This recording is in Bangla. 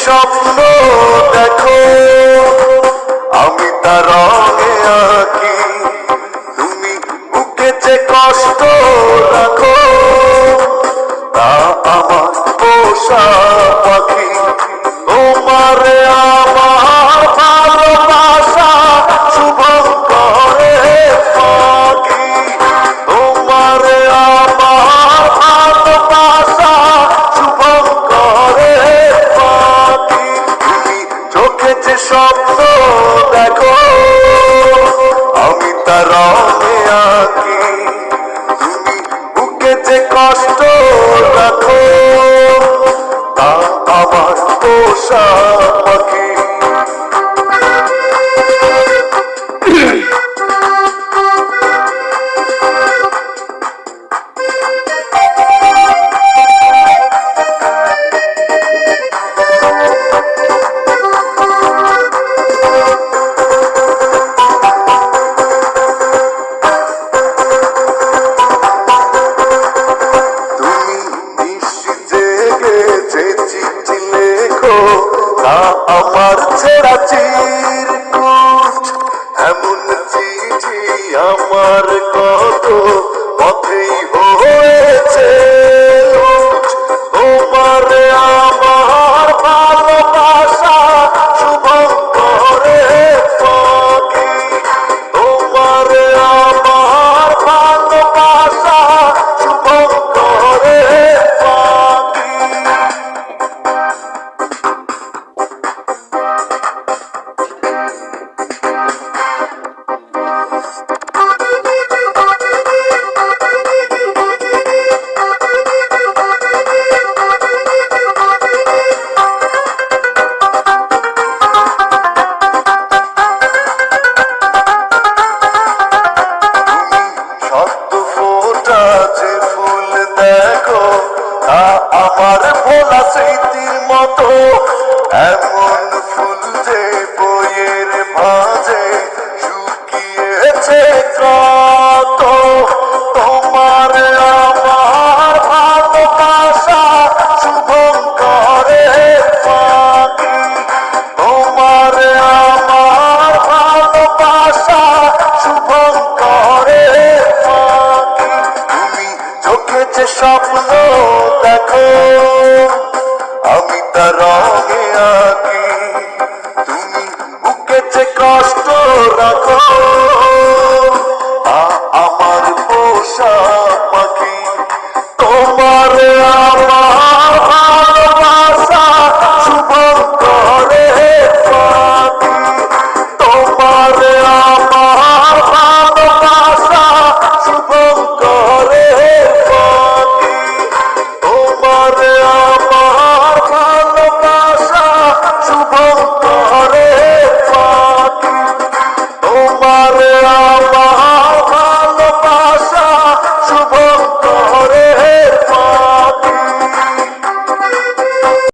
স্বপ্ন দেখো আমি তার রঙে আঁকি, তুমি বুকে যে কষ্ট রাখো তা আমার পোষা পাখি। তোমারে আমার ভালোবাসা শুভঙ্করে পাখি, তোমারে আমার ভালোবাসা শুভঙ্করে পাখি। তুমি চোখে যে স্বপ্ন দেখো আমি তার রঙে আঁকি, তুমি বুকে যে কষ্ট রাখো তা আমার পোষা পাখি। আমার ছেঁড়া চিরকুট এমন চিঠি আমার কত পথেই হয়েছে লুট। তোমারে আমার ভালোবাসা শুভঙ্করে পাখি, তোমারে আমার ভালোবাসা শুভঙ্করে পাখি। যে ফুল দেখো তা আমার ভোলা স্মৃতির মতো, এমন ফুল যে বইয়ের ভাঁজে শুকিয়েছে কত। তোমার আমার ভালোবাসা শুভঙ্করে পাখি, তোমার আমার ভালোবাসা শুভঙ্করে পাখি। তুমি চোখে যে স্বপ্ন দেখো আমি তার রঙে আঁকি,